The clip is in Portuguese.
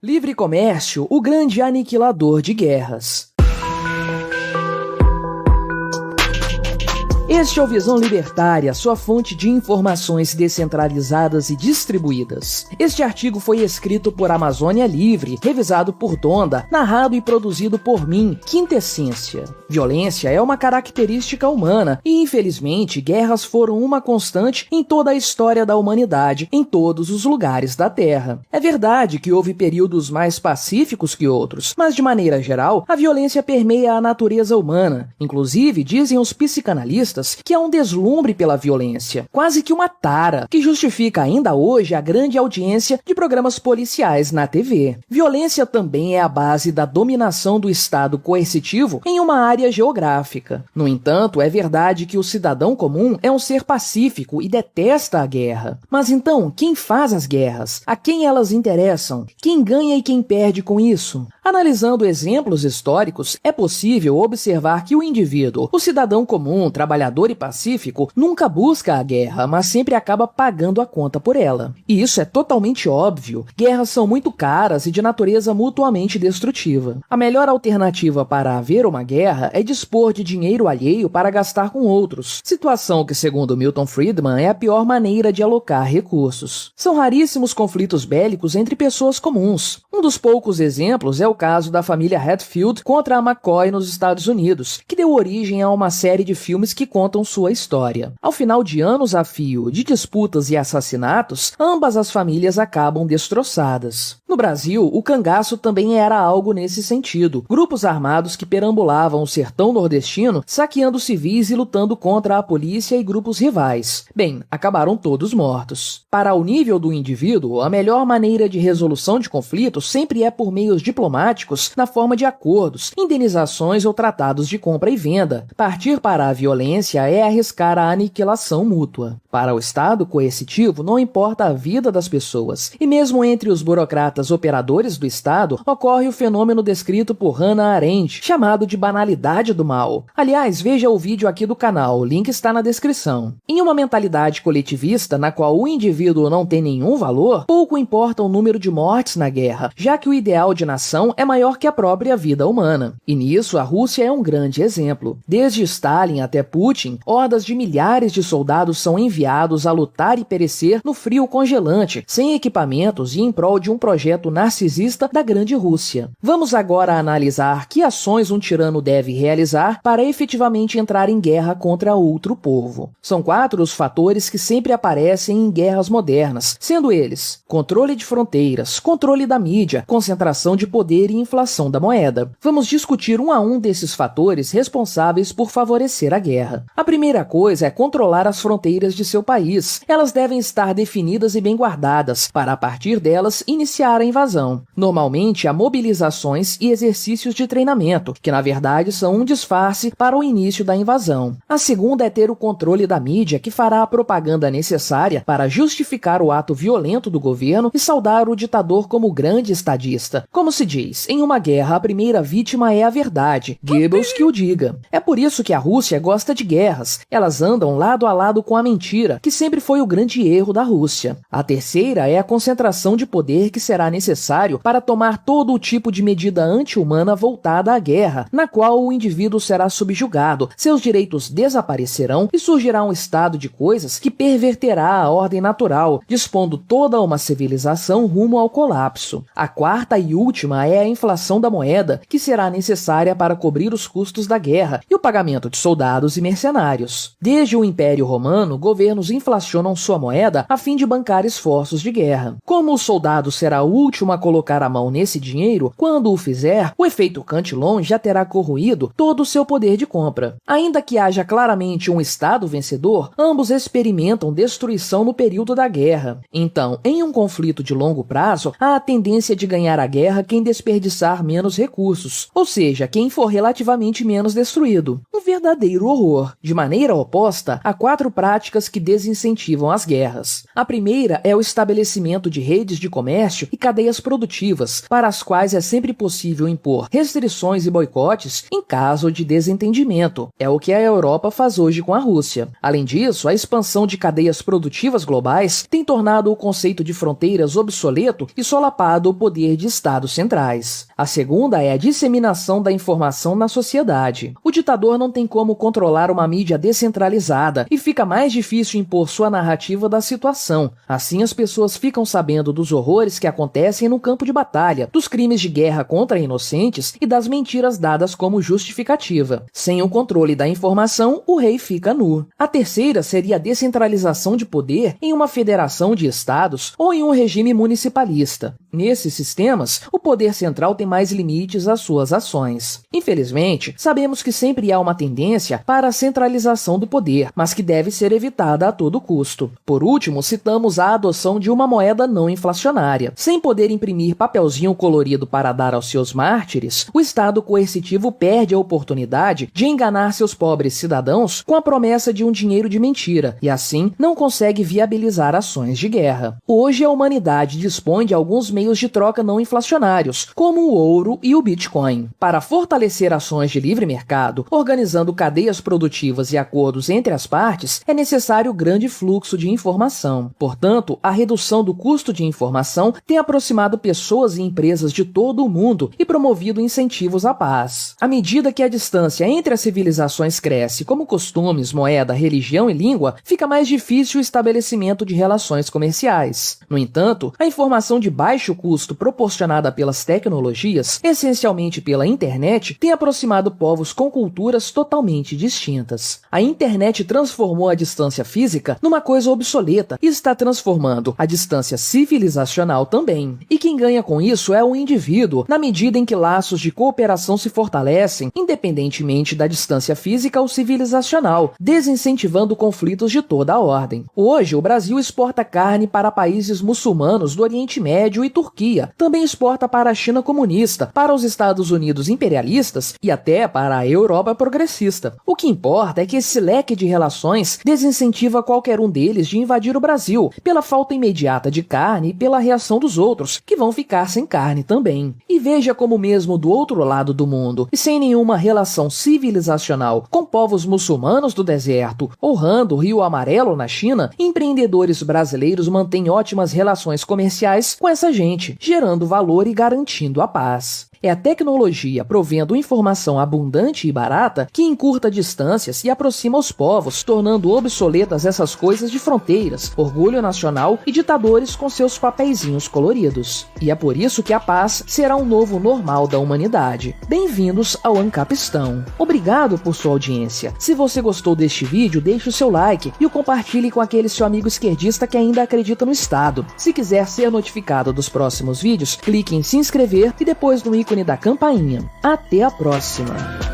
Livre comércio, o grande aniquilador de guerras. Este é o Visão Libertária, sua fonte de informações descentralizadas e distribuídas. Este artigo foi escrito por Amazônia Livre, revisado por Donda, narrado e produzido por mim, Quintessência. Violência é uma característica humana e, infelizmente, guerras foram uma constante em toda a história da humanidade, em todos os lugares da Terra. É verdade que houve períodos mais pacíficos que outros, mas, de maneira geral, a violência permeia a natureza humana. Inclusive, dizem os psicanalistas que há um deslumbre pela violência, quase que uma tara, que justifica ainda hoje a grande audiência de programas policiais na TV. Violência também é a base da dominação do Estado coercitivo em uma área geográfica. No entanto, é verdade que o cidadão comum é um ser pacífico e detesta a guerra. Mas então, quem faz as guerras? A quem elas interessam? Quem ganha e quem perde com isso? Analisando exemplos históricos, é possível observar que o indivíduo, o cidadão comum, trabalhador e pacífico, nunca busca a guerra, mas sempre acaba pagando a conta por ela. E isso é totalmente óbvio. Guerras são muito caras e de natureza mutuamente destrutiva. A melhor alternativa para haver uma guerra é dispor de dinheiro alheio para gastar com outros, situação que, segundo Milton Friedman, é a pior maneira de alocar recursos. São raríssimos conflitos bélicos entre pessoas comuns. Um dos poucos exemplos é o caso da família Hatfield contra a McCoy nos Estados Unidos, que deu origem a uma série de filmes que contam sua história. Ao final de anos a fio de disputas e assassinatos, ambas as famílias acabam destroçadas. No Brasil, o cangaço também era algo nesse sentido. Grupos armados que perambulavam o sertão nordestino, saqueando civis e lutando contra a polícia e grupos rivais. Bem, acabaram todos mortos. Para o nível do indivíduo, a melhor maneira de resolução de conflitos sempre é por meios diplomáticos na forma de acordos, indenizações ou tratados de compra e venda. Partir para a violência é arriscar a aniquilação mútua. Para o Estado coercitivo, não importa a vida das pessoas. E mesmo entre os burocratas operadores do Estado, ocorre o fenômeno descrito por Hannah Arendt, chamado de banalidade do mal. Aliás, veja o vídeo aqui do canal, o link está na descrição. Em uma mentalidade coletivista na qual o indivíduo não tem nenhum valor, pouco importa o número de mortes na guerra, já que o ideal de nação é maior que a própria vida humana. E nisso a Rússia é um grande exemplo. Desde Stalin até Putin, hordas de milhares de soldados são enviados a lutar e perecer no frio congelante, sem equipamentos e em prol de um projeto narcisista da Grande Rússia. Vamos agora analisar que ações um tirano deve realizar para efetivamente entrar em guerra contra outro povo. São 4 os fatores que sempre aparecem em guerras modernas, sendo eles: controle de fronteiras, controle da mídia, concentração de poder e inflação da moeda. Vamos discutir um a um desses fatores responsáveis por favorecer a guerra. A primeira coisa é controlar as fronteiras de seu país. Elas devem estar definidas e bem guardadas, para a partir delas iniciar a invasão. Normalmente há mobilizações e exercícios de treinamento, que na verdade são um disfarce para o início da invasão. A segunda é ter o controle da mídia, que fará a propaganda necessária para justificar o ato violento do governo e saudar o ditador como grande estadista. Como se diz, em uma guerra a primeira vítima é a verdade, Goebbels que o diga. É por isso que a Rússia gosta de guerras. Elas andam lado a lado com a mentira, que sempre foi o grande erro da Rússia. A terceira é a concentração de poder que será necessário para tomar todo o tipo de medida anti-humana voltada à guerra, na qual o indivíduo será subjugado, seus direitos desaparecerão e surgirá um estado de coisas que perverterá a ordem natural, dispondo toda uma civilização rumo ao colapso. A quarta e última é a inflação da moeda, que será necessária para cobrir os custos da guerra e o pagamento de soldados e mercenários. Desde o Império Romano, governos inflacionam sua moeda a fim de bancar esforços de guerra. Como o soldado será o último a colocar a mão nesse dinheiro, quando o fizer, o efeito Cantillon já terá corroído todo o seu poder de compra. Ainda que haja claramente um Estado vencedor, ambos experimentam destruição no período da guerra. Então, em um conflito de longo prazo, há a tendência de ganhar a guerra quem desperdiçar menos recursos, ou seja, quem for relativamente menos destruído. Um um verdadeiro horror, de maneira oposta a 4 práticas que desincentivam as guerras. A primeira é o estabelecimento de redes de comércio e cadeias produtivas, para as quais é sempre possível impor restrições e boicotes em caso de desentendimento. É o que a Europa faz hoje com a Rússia. Além disso, a expansão de cadeias produtivas globais tem tornado o conceito de fronteiras obsoleto e solapado o poder de estados centrais. A segunda é a disseminação da informação na sociedade. O ditador não tem como controlar uma mídia descentralizada e fica mais difícil impor sua narrativa da situação. Assim, as pessoas ficam sabendo dos horrores que acontecem no campo de batalha, dos crimes de guerra contra inocentes e das mentiras dadas como justificativa. Sem o controle da informação, o rei fica nu. A terceira seria a descentralização de poder em uma federação de estados ou em um regime municipalista. Nesses sistemas, o poder central tem mais limites às suas ações. Infelizmente, sabemos que sempre há uma tendência para a centralização do poder, mas que deve ser evitada a todo custo. Por último, citamos a adoção de uma moeda não inflacionária. Sem poder imprimir papelzinho colorido para dar aos seus mártires, o Estado coercitivo perde a oportunidade de enganar seus pobres cidadãos com a promessa de um dinheiro de mentira, e assim não consegue viabilizar ações de guerra. Hoje a humanidade dispõe de alguns meios de troca não inflacionários, como o ouro e o Bitcoin. Para fortalecer ações de livre mercado, organizando cadeias produtivas e acordos entre as partes, é necessário grande fluxo de informação. Portanto, a redução do custo de informação tem aproximado pessoas e empresas de todo o mundo e promovido incentivos à paz. À medida que a distância entre as civilizações cresce, como costumes, moeda, religião e língua, fica mais difícil o estabelecimento de relações comerciais. No entanto, a informação de baixo custo proporcionada pelas tecnologias, essencialmente pela internet, tem aproximado povos com culturas totalmente distintas. A internet transformou a distância física numa coisa obsoleta e está transformando a distância civilizacional também. E quem ganha com isso é o indivíduo, na medida em que laços de cooperação se fortalecem, independentemente da distância física ou civilizacional, desincentivando conflitos de toda a ordem. Hoje, o Brasil exporta carne para países muçulmanos do Oriente Médio e Turquia, também exporta para a China comunista, para os Estados Unidos imperialistas e até para a Europa progressista. O que importa é que esse leque de relações desincentiva qualquer um deles de invadir o Brasil, pela falta imediata de carne e pela reação dos outros, que vão ficar sem carne também. E veja como mesmo do outro lado do mundo, e sem nenhuma relação civilizacional com povos muçulmanos do deserto ou Han do Rio Amarelo na China, empreendedores brasileiros mantêm ótimas relações comerciais com essa gente, gerando valor e garantindo a paz. É a tecnologia provendo informação abundante e barata que encurta distâncias e aproxima os povos, tornando obsoletas essas coisas de fronteiras, orgulho nacional e ditadores com seus papeizinhos coloridos. E é por isso que a paz será um novo normal da humanidade. Bem-vindos ao Ancapistão. Obrigado por sua audiência. Se você gostou deste vídeo, deixe o seu like e o compartilhe com aquele seu amigo esquerdista que ainda acredita no Estado. Se quiser ser notificado dos próximos vídeos, clique em se inscrever e depois no ícone da campainha. Até a próxima!